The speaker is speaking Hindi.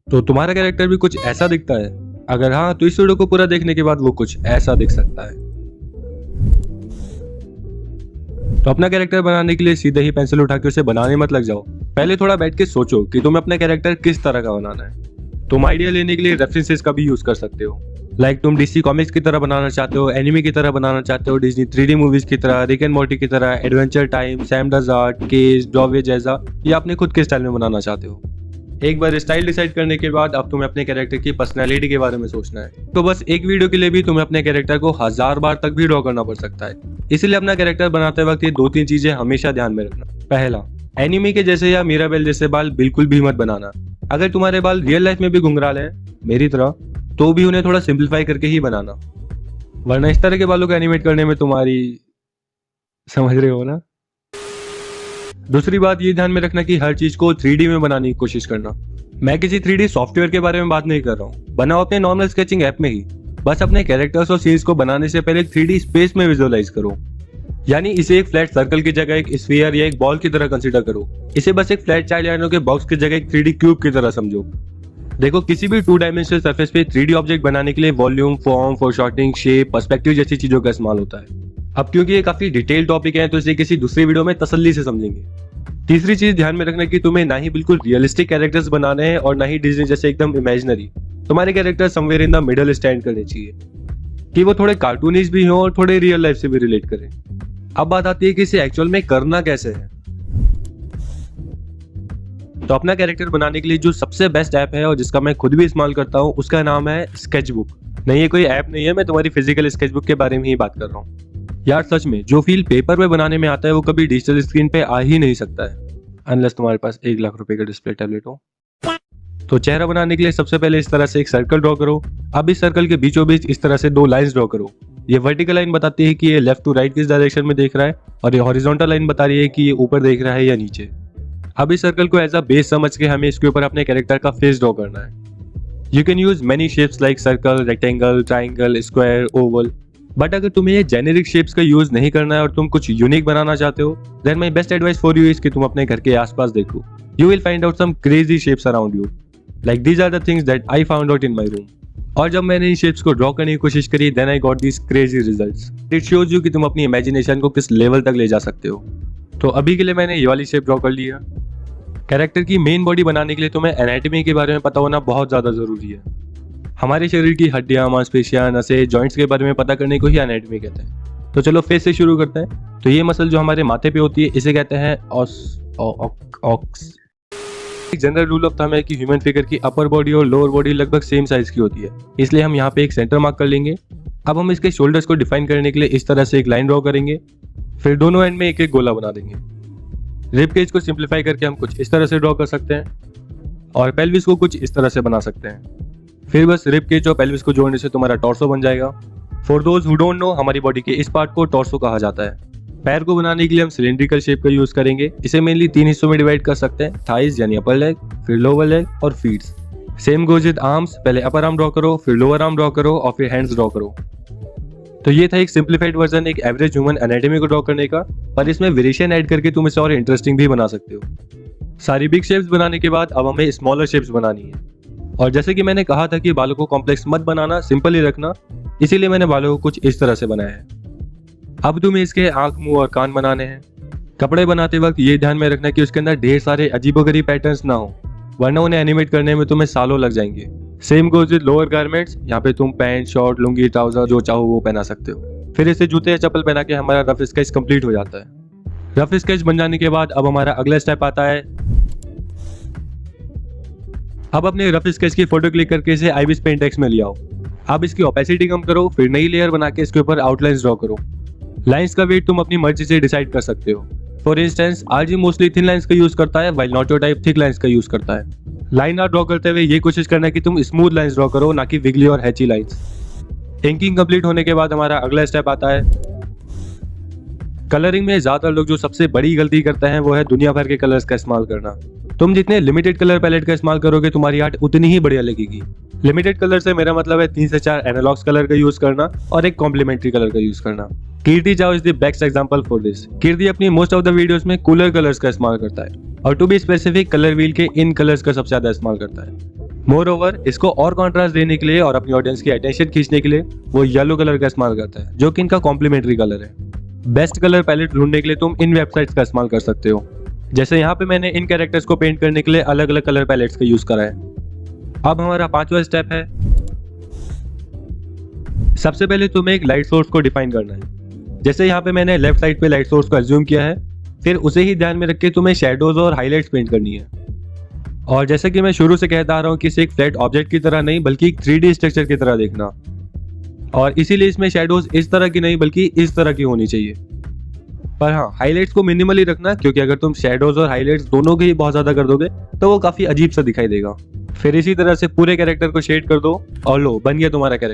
तो तुम्हारा कैरेक्टर भी कुछ ऐसा दिखता है? अगर हाँ तो इस वीडियो को पूरा देखने के बाद वो कुछ ऐसा दिख सकता है। तो अपना कैरेक्टर बनाने के लिए सीधे ही पेंसिल उठा के उसे बनाने मत लग जाओ। पहले थोड़ा बैठ के सोचो कि तुम्हें अपना कैरेक्टर किस तरह का बनाना है। तुम आइडिया लेने के लिए रेफरेंसेस का भी यूज कर सकते हो। लाइक तुम डीसी कॉमिक्स की तरह बनाना चाहते हो, एनिमे की तरह बनाना चाहते हो, डिज्नी 3D मूवीज की तरह, रिक एंड मॉर्टी की तरह, adventure time, Sam does art, केस, डॉवे जैसा, या अपने खुद के स्टाइल में बनाना चाहते हो। एक बार स्टाइल डिसाइड करने के बाद अब तुम्हें अपने कैरेक्टर की पर्सनैलिटी के बारे में सोचना है। तो बस एक वीडियो के लिए भी तुम्हें अपने कैरेक्टर को 1000 बार तक भी ड्रॉ करना पड़ सकता है। इसलिए अपना कैरेक्टर बनाते वक्त ये 2-3 चीजें हमेशा ध्यान में रखना। पहला, एनिमे के जैसे या मिराबेल जैसे बाल बिल्कुल भी मत बनाना। अगर तुम्हारे बाल रियल लाइफ में भी घुंघराल हैं मेरी तरह, तो भी उन्हें थोड़ा सिंप्लीफाई करके ही बनाना, वरना इस तरह के बालों को एनिमेट करने में तुम्हारी, समझ रहे हो ना। दूसरी बात ये ध्यान में रखना कि हर चीज को 3D में बनाने की कोशिश करना। मैं किसी 3D सॉफ्टवेयर के बारे में बात नहीं कर रहा हूँ, बनाओ अपने नॉर्मल स्केचिंग ऐप में ही। बस अपने कैरेक्टर्स और सीन्स को बनाने से पहले 3D स्पेस में विजुअलाइज करो। यानी इसे एक फ्लैट सर्कल की जगह एक स्फीयर या एक बॉल की तरह कंसीडर करो। इसे बस एक फ्लैट चाइल्ड लाइनों के बॉक्स की जगह एक 3D क्यूब की तरह समझो। देखो, किसी भी 2 डायमेंशनल सरफेस पे 3D ऑब्जेक्ट बनाने के लिए वॉल्यूम, फॉर्म, फोरशॉर्टिंग, शेप, पर्सपेक्टिव जैसी चीजों का इस्तेमाल होता है। अब क्योंकि ये काफी डिटेल टॉपिक है तो इसे किसी दूसरी वीडियो में तसल्ली से समझेंगे। तीसरी चीज ध्यान में रखना कि तुम्हें ना ही बिल्कुल रियलिस्टिक कैरेक्टर्स बनाने हैं और ना ही डिज्नी जैसे एकदम इमेजिनरी। तुम्हारे character somewhere in the middle stand करने चाहिए कि वो थोड़े कार्टूनिश भी हों और थोड़े रियल लाइफ से भी रिलेट करें। अब बात आती है कि इसे एक्चुअल में करना कैसे है। तो अपना कैरेक्टर बनाने के लिए जो सबसे बेस्ट ऐप है और जिसका मैं खुद भी इस्तेमाल करता हूँ उसका नाम है स्केचबुक। नहीं, ये कोई ऐप नहीं है, मैं तुम्हारी फिजिकल स्केचबुक के बारे में ही बात कर रहा हूँ। यार सच में जो फील पेपर पे बनाने में आता है वो कभी डिजिटल स्क्रीन पे आ ही नहीं सकता है, अनलेस तुम्हारे पास 1 लाख रुपए का डिस्प्ले टैबलेट हो। तो चेहरा बनाने के लिए सबसे पहले इस तरह से एक सर्कल ड्रॉ करो। अब इस सर्कल के बीचों बीच इस तरह से 2 लाइंस ड्रॉ करो। ये वर्टिकल लाइन बताती है कि ये लेफ्ट टू राइट किस डायरेक्शन में देख रहा है, और ये हॉरिजॉन्टल लाइन बता रही है कि ये ऊपर देख रहा है या नीचे। अब इस सर्कल को एज अ बेस समझ के हमें इसके ऊपर अपने कैरेक्टर का फेस ड्रॉ करना है। You can use many shapes like circle, rectangle, triangle, square, Oval. But अगर तुम्हें ये जेनेरिक शेप्स का यूज नहीं करना है और तुम कुछ यूनिक बनाना चाहते हो, then my best advice for you is कि तुम अपने घर के आसपास देखो। You will find out some crazy shapes around you. Like these are the things that I found out in my room. और जब मैंने इन शेप्स को ड्रॉ करने की कोशिश करी, then I got these crazy results. It shows you कि तुम अपनी इमेजिनेशन को किस लेवल तक ले जा सकते हो। तो अभी के लिए मैंने ये वाली शेप ड्रॉ कर ली है। कैरेक्टर की मेन बॉडी बनाने के लिए तुम्हें एनाटॉमी के बारे में पता होना बहुत ज्यादा जरूरी है। हमारे शरीर की हड्डियां, मांसपेशियां, नसें, जॉइंट्स के बारे में पता करने को ही एनाटॉमी कहते हैं। तो चलो फेस से शुरू करते हैं। तो ये मसल जो हमारे माथे पे होती है इसे कहते हैं ऑक्स। एक जनरल रूल ऑफ थंब है कि ह्यूमन फिगर की अपर बॉडी और लोअर बॉडी लगभग सेम साइज की होती है, इसलिए हम यहाँ पे एक सेंटर मार्क कर लेंगे। अब हम इसके शोल्डर्स को डिफाइन करने के लिए इस तरह से एक लाइन ड्रॉ करेंगे, फिर दोनों एंड में एक एक गोला बना देंगे। रिब केज को सिंप्लीफाई करके हम कुछ इस तरह से ड्रॉ कर सकते हैं और पेल्विस को कुछ इस तरह से बना सकते हैं। फिर बस रिब केज और पेल्विस को जोड़ने से तुम्हारा टॉर्सो बन जाएगा। For those who don't know, हमारी बॉडी के इस पार्ट को टॉर्सो कहा जाता है। पैर को बनाने के लिए हम सिलेंड्रिकल शेप का यूज करेंगे। इसे मेनली 3 हिस्सों में डिवाइड कर सकते हैं, थाइज यानी अपर लेग, फिर लोअर लेग और feet. Same goes with arms, पहले अपर आर्म ड्रॉ करो, फिर लोअर आर्म ड्रॉ करो और फिर हैंड्स ड्रॉ करो। तो ये था एक सिंप्लीफाइड वर्जन एक एवरेज ह्यूमन एनाटॉमी को ड्रॉ करने का, पर इसमें वेरिएशन ऐड करके तुम इसे और इंटरेस्टिंग भी बना सकते हो। सारी बिग शेप्स बनाने के बाद अब हमें स्मॉलर शेप्स बनानी है। और जैसे कि मैंने कहा था कि बालों को कॉम्प्लेक्स मत बनाना, सिंपल ही रखना, इसीलिए मैंने बालों को कुछ इस तरह से बनाया है। अब तुम्हें इसके आंख, मुंह और कान बनाने हैं। कपड़े बनाते वक्त ये ध्यान में रखना कि उसके अंदर ढेर सारे अजीबोगरीब पैटर्न्स ना हो, वरना उन्हें एनिमेट करने में तुम्हें सालों लग जाएंगे। Same goes with lower garments, यहाँ पे तुम पैंट, शॉर्ट, लुंगी, ट्राउजर जो चाहो वो पहना सकते हो। फिर इसे जूते या चप्पल पहना के हमारा रफ स्केच कंप्लीट हो जाता है। रफ स्केच बन जाने के बाद अब हमारा अगला स्टेप आता है। अब अपने रफ स्केच की फोटो क्लिक करके इसे आईविस पेंट एक्स में ले आओ। अब इसकी ओपेसिटी कम करो, फिर नई लेयर बना के इसके ऊपर आउटलाइंस ड्रॉ करो। लाइंस का वेट तुम अपनी मर्जी से डिसाइड कर सकते हो। For instance RG mostly thin lines का यूज करता है, व्हाइल नॉटो टाइप थिक लाइंस का यूज करता है। लाइन आर्ट ड्रॉ करते हुए ये कोशिश करना कि तुम स्मूथ लाइंस ड्रॉ करो, ना कि विगली और हैची लाइंस। इंकिंग कंप्लीट होने के बाद हमारा अगला स्टेप आता है कलरिंग में। ज्यादातर लोग जो सबसे बड़ी गलती करते हैं वो है दुनिया भर के कलर्स का इस्तेमाल करना। तुम जितने लिमिटेड कलर पैलेट का इस्तेमाल करोगे तुम्हारी आर्ट उतनी ही बढ़िया लगेगी। लिमिटेड कलर से मेरा मतलब है 3 से 4 एनालॉग्स कलर का यूज करना और एक कॉम्प्लीमेंट्री कलर का यूज करना। कीर्ति जाओ is the best example for this. कीर्ति अपनी मोस्ट ऑफ द वीडियोस में कूलर कलर्स का इस्तेमाल करता है और to be specific colour wheel के इन कलर्स का सबसे ज्यादा इस्तेमाल करता है। मोर ओवर इसको और कॉन्ट्रास्ट देने के लिए और अपनी ऑडियंस की अटेंशन खींचने के लिए वो येलो कलर का इस्तेमाल करता है, जो कि इनका कॉम्प्लीमेंट्री कलर है। बेस्ट कलर पैलेट ढूंढने के लिए तुम इन वेबसाइट्स का इस्तेमाल कर सकते हो। जैसे यहाँ पे मैंने इन कैरेक्टर्स को पेंट करने के लिए अलग अलग कलर पैलेट्स का यूज करा है। अब हमारा 5वां स्टेप है, सबसे पहले तुम्हें एक लाइट सोर्स को डिफाइन करना है। जैसे यहाँ पे मैंने लेफ्ट साइड पे लाइट सोर्स को एज्यूम किया है, फिर उसे ही ध्यान में रख के तुम्हें शेडोज और हाईलाइट्स पेंट करनी है। और जैसे कि मैं शुरू से कहता आ रहा हूँ कि इसे एक फ्लैट ऑब्जेक्ट की तरह नहीं बल्कि एक 3D स्ट्रक्चर की तरह देखना, और इसीलिए इसमें शेडोज इस तरह की नहीं बल्कि इस तरह की होनी चाहिए। पर हाँ, हाईलाइट्स को मिनिमली रखना, क्योंकि अगर तुम शेडोज और हाईलाइट्स दोनों के ही बहुत ज्यादा कर दोगे तो वो काफी अजीब सा दिखाई देगा। फिर इसी तरह से पूरे कैरेक्टर को शेड कर दो और लो, बन गया तुम्हारा कैरेक्टर।